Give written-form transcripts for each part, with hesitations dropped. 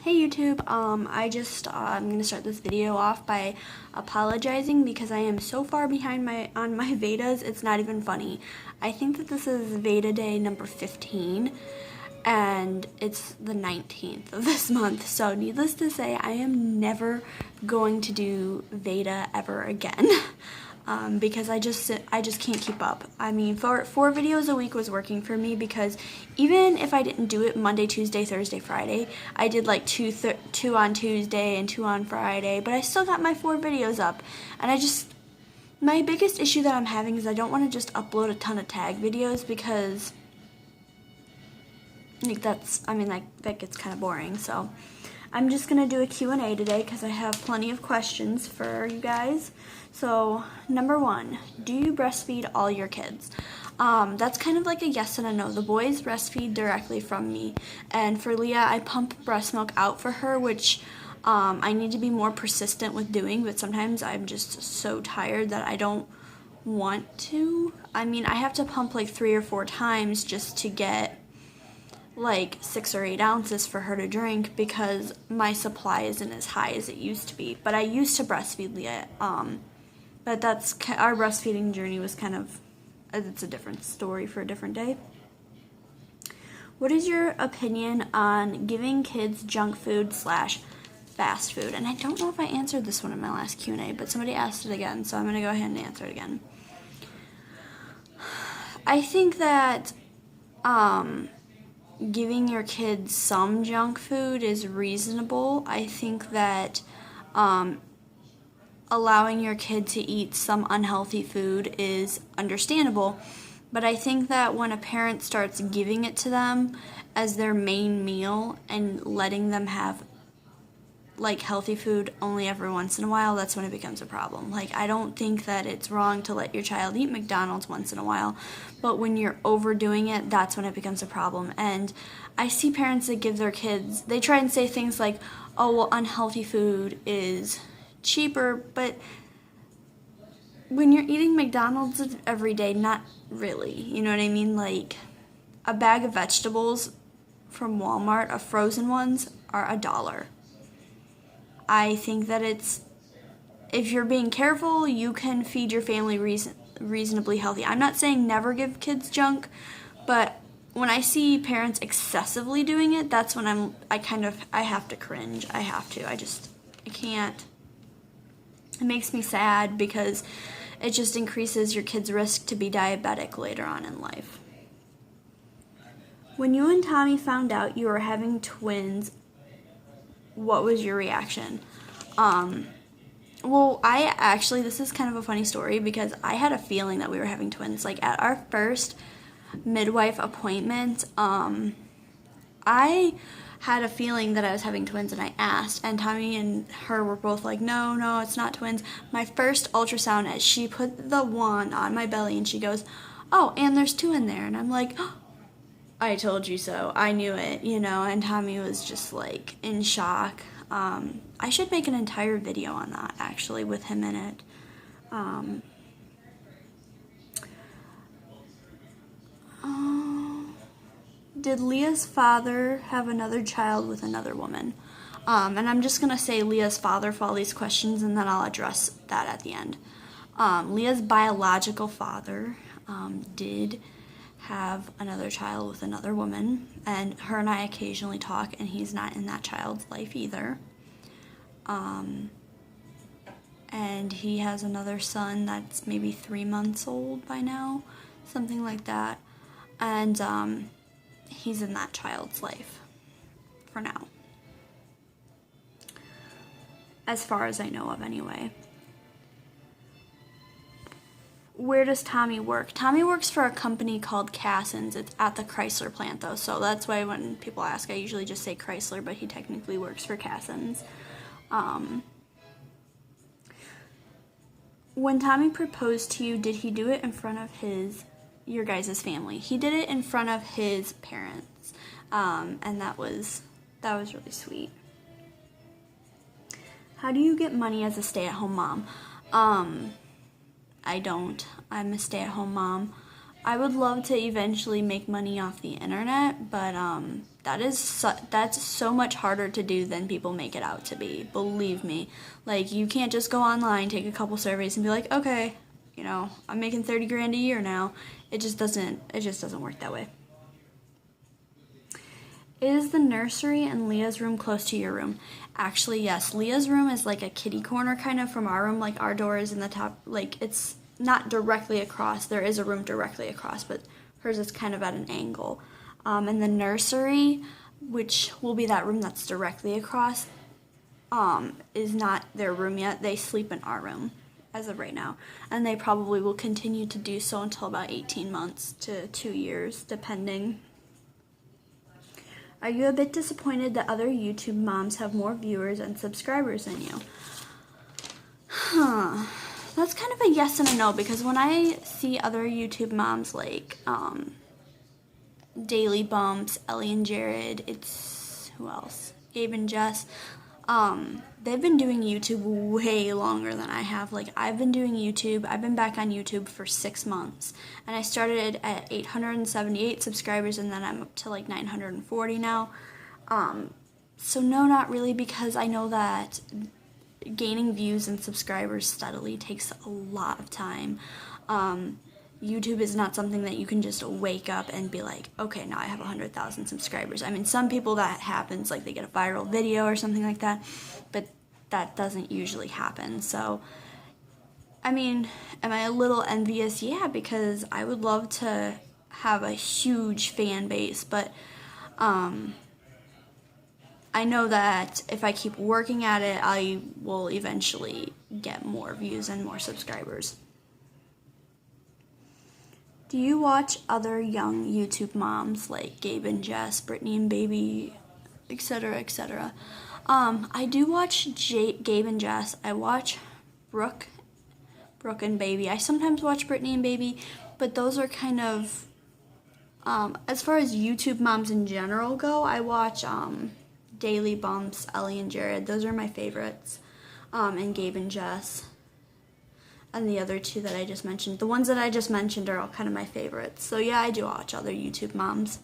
Hey YouTube, I'm gonna start this video off by apologizing because I am so far behind on my VEDAs, it's not even funny. I think that this is VEDA day number 15, and it's the 19th of this month, so needless to say, I am never going to do VEDA ever again. Because I just can't keep up. I mean, four videos a week was working for me because even if I didn't do it Monday, Tuesday, Thursday, Friday, I did like two on Tuesday and 2 on Friday, but I still got my 4 videos up. And my biggest issue that I'm having is I don't want to just upload a ton of tag videos because like that gets kind of boring. So I'm just going to do a Q&A today because I have plenty of questions for you guys. So, number 1, do you breastfeed all your kids? That's kind of like a yes and a no. The boys breastfeed directly from me, and for Leah, I pump breast milk out for her, which I need to be more persistent with doing, but sometimes I'm just so tired that I don't want to. I mean, I have to pump like 3 or 4 times just to get like 6 or 8 ounces for her to drink because my supply isn't as high as it used to be. But I used to breastfeed Leah, but our breastfeeding journey was it's a different story for a different day. What is your opinion on giving kids junk food / fast food? And I don't know if I answered this one in my last Q&A, but somebody asked it again, so I'm going to go ahead and answer it again. I think that giving your kids some junk food is reasonable. I think that allowing your kid to eat some unhealthy food is understandable, but I think that when a parent starts giving it to them as their main meal and letting them have like healthy food only every once in a while, that's when it becomes a problem. Like, I don't think that it's wrong to let your child eat McDonald's once in a while, but when you're overdoing it, that's when it becomes a problem. And I see parents that give their kids, they try and say things like, oh, well, unhealthy food is cheaper, but when you're eating McDonald's every day, not really, you know what I mean? Like, a bag of vegetables from Walmart, of frozen ones, are $1. I think that if you're being careful, you can feed your family reasonably healthy. I'm not saying never give kids junk, but when I see parents excessively doing it, that's when I have to cringe. I can't. It makes me sad because it just increases your kid's risk to be diabetic later on in life. When you and Tommy found out you were having twins, what was your reaction? Well, this is kind of a funny story because I had a feeling that we were having twins. Like, at our first midwife appointment, I had a feeling that I was having twins, and I asked, and Tommy and her were both like, no, it's not twins. My first ultrasound, as she put the wand on my belly, and she goes, oh, and there's 2 in there, and I'm like, oh, I told you so, I knew it, and Tommy was just like in shock. I should make an entire video on that, actually, with him in it. Did Leah's father have another child with another woman? And I'm just going to say Leah's father for all these questions, and then I'll address that at the end. Leah's biological father did have another child with another woman, and her and I occasionally talk, and he's not in that child's life either. And he has another son that's maybe 3 months old by now, something like that. And he's in that child's life for now, as far as I know of anyway. Where does Tommy work? Tommy works for a company called Cassens. It's at the Chrysler plant, though, so that's why when people ask, I usually just say Chrysler, but he technically works for Cassens. When Tommy proposed to you, did he do it in front of your guys' family? He did it in front of his parents, and that was really sweet. How do you get money as a stay-at-home mom? I don't. I'm a stay-at-home mom. I would love to eventually make money off the internet, but that's so much harder to do than people make it out to be. Believe me. Like, you can't just go online, take a couple surveys, and be like, okay, I'm making 30 grand a year now. It just doesn't work that way. Is the nursery and Leah's room close to your room? Actually, yes. Leah's room is like a kitty corner kind of from our room. Like, our door is in the top. Like, it's not directly across. There is a room directly across, but hers is kind of at an angle. And the nursery, which will be that room that's directly across, is not their room yet. They sleep in our room as of right now. And they probably will continue to do so until about 18 months to 2 years, depending. Are you a bit disappointed that other YouTube moms have more viewers and subscribers than you? That's kind of a yes and a no, because when I see other YouTube moms like Daily Bumps, Ellie and Jared, who else? Gabe and Jess. They've been doing YouTube way longer than I have. Like, I've been doing YouTube. I've been back on YouTube for 6 months. And I started at 878 subscribers, and then I'm up to like 940 now. So no, not really, because I know that gaining views and subscribers steadily takes a lot of time. YouTube is not something that you can just wake up and be like, okay, now I have 100,000 subscribers. I mean, some people that happens, like they get a viral video or something like that, but that doesn't usually happen. So, I mean, am I a little envious? Yeah, because I would love to have a huge fan base, but I know that if I keep working at it, I will eventually get more views and more subscribers. Do you watch other young YouTube moms like Gabe and Jess, Brittany and Baby, etc., etc.? I do watch Gabe and Jess. I watch Brooke and Baby. I sometimes watch Brittany and Baby, but those are kind of, as far as YouTube moms in general go, I watch Daily Bumps, Ellie and Jared. Those are my favorites, and Gabe and Jess. And the other two that I just mentioned. The ones that I just mentioned are all kind of my favorites. So yeah, I do watch other YouTube moms.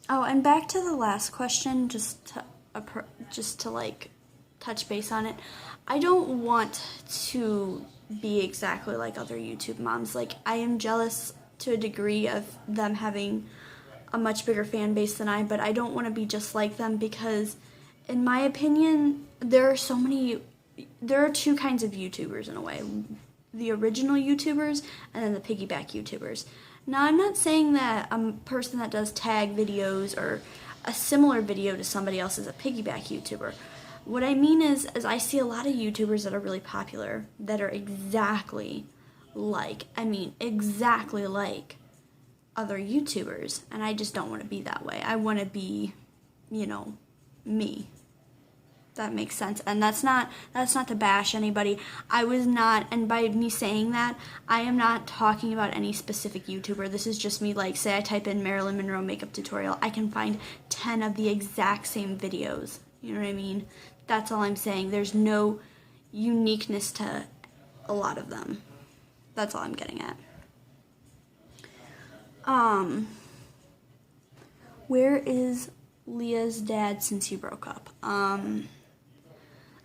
Oh, and back to the last question, just to like touch base on it. I don't want to be exactly like other YouTube moms. Like, I am jealous to a degree of them having a much bigger fan base than I, but I don't want to be just like them, because in my opinion, there are two kinds of YouTubers in a way. The original YouTubers and then the piggyback YouTubers. Now, I'm not saying that a person that does tag videos or a similar video to somebody else is a piggyback YouTuber. What I mean is I see a lot of YouTubers that are really popular that are exactly like other YouTubers, and I just don't want to be that way. I want to be, me. That makes sense. And that's not to bash anybody. And by me saying that, I am not talking about any specific YouTuber. This is just me, like, say I type in Marilyn Monroe makeup tutorial, I can find 10 of the exact same videos. You know what I mean? That's all I'm saying. There's no uniqueness to a lot of them. That's all I'm getting at. Where is Leah's dad since you broke up?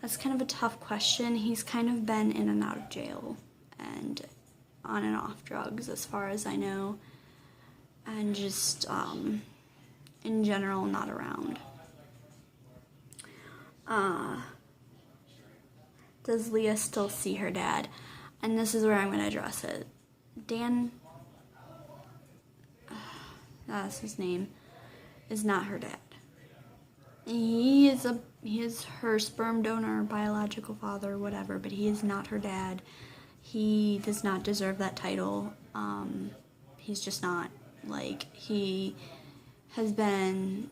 That's kind of a tough question. He's kind of been in and out of jail and on and off drugs, as far as I know, and just in general not around. Does Leah still see her dad? And this is where I'm going to address it. Dan, that's his name, is not her dad. He is her sperm donor, biological father, whatever, but he is not her dad. He does not deserve that title. He's just not. Like, he has been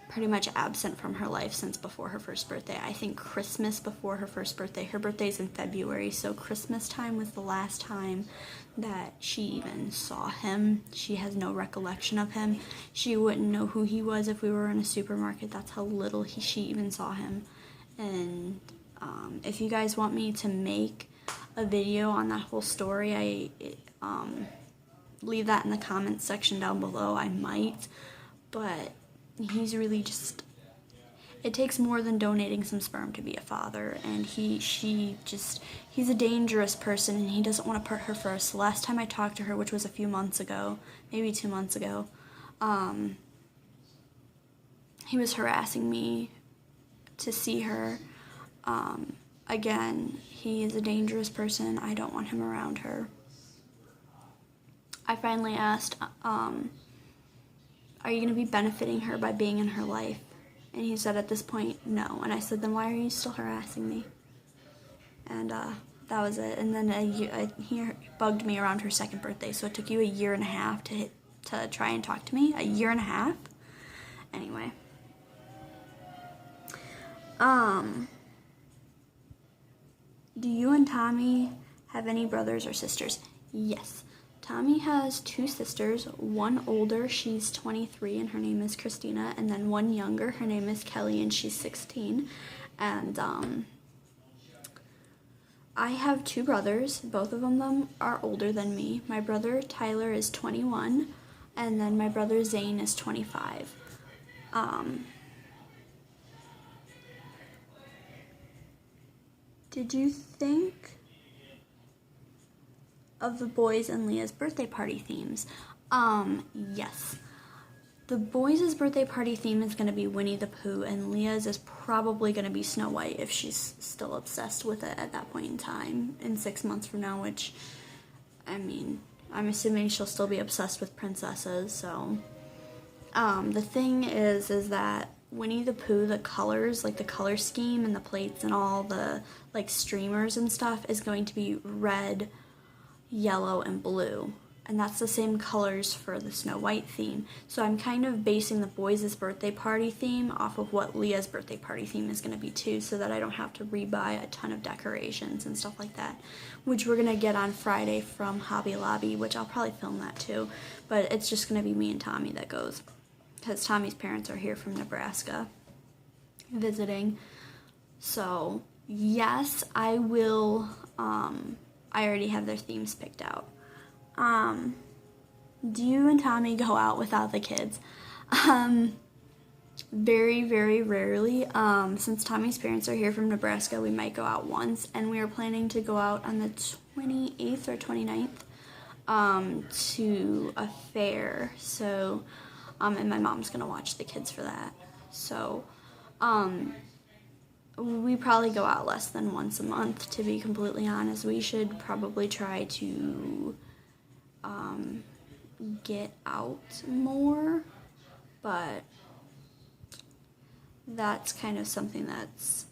pretty much absent from her life since before her first birthday. I think Christmas before her first birthday. Her birthday's in February, so Christmas time was the last time that she even saw him. She has no recollection of him. She wouldn't know who he was if we were in a supermarket. That's how little she even saw him. And if you guys want me to make a video on that whole story, leave that in the comments section down below. I might, but he's really just, it takes more than donating some sperm to be a father, and he's a dangerous person, and he doesn't want to put her first. The last time I talked to her, which was a few months ago, maybe 2 months ago, he was harassing me to see her. Again, he is a dangerous person. I don't want him around her. I finally asked, are you going to be benefiting her by being in her life? And he said at this point, no. And I said, then why are you still harassing me? And that was it. And then he bugged me around her second birthday, so it took you a year and a half to try and talk to me? A year and a half? Anyway. Do you and Tommy have any brothers or sisters? Yes. Tommy has 2 sisters, one older, she's 23, and her name is Christina, and then one younger, her name is Kelly, and she's 16. And I have 2 brothers. Both of them are older than me. My brother Tyler is 21, and then my brother Zane is 25. Did you think of the boys and Leah's birthday party themes? Yes. The boys' birthday party theme is going to be Winnie the Pooh, and Leah's is probably going to be Snow White if she's still obsessed with it at that point in time, in 6 months from now, which, I mean, I'm assuming she'll still be obsessed with princesses, so. The thing is that Winnie the Pooh, the colors, like the color scheme and the plates and all the, like, streamers and stuff is going to be red, yellow, and blue. And that's the same colors for the Snow White theme. So I'm kind of basing the boys' birthday party theme off of what Leah's birthday party theme is going to be too, so that I don't have to rebuy a ton of decorations and stuff like that, which we're going to get on Friday from Hobby Lobby, which I'll probably film that too. But it's just going to be me and Tommy that goes, because Tommy's parents are here from Nebraska visiting. So yes, I will. I already have their themes picked out. Do you and Tommy go out without the kids? Very, very rarely. Since Tommy's parents are here from Nebraska, we might go out once, and we are planning to go out on the 28th or 29th, to a fair, so, and my mom's gonna watch the kids for that, so, we probably go out less than once a month, to be completely honest. We should probably try to get out more, but that's kind of something that's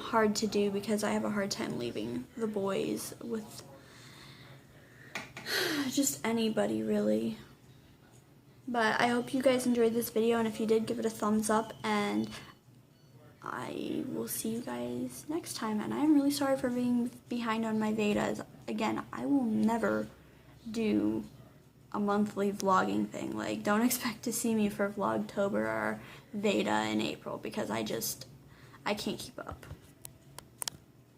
hard to do because I have a hard time leaving the boys with just anybody, really. But I hope you guys enjoyed this video, and if you did, give it a thumbs up, and I will see you guys next time. And I'm really sorry for being behind on my VEDAs. Again, I will never do a monthly vlogging thing. Like, don't expect to see me for Vlogtober or VEDA in April, because I can't keep up.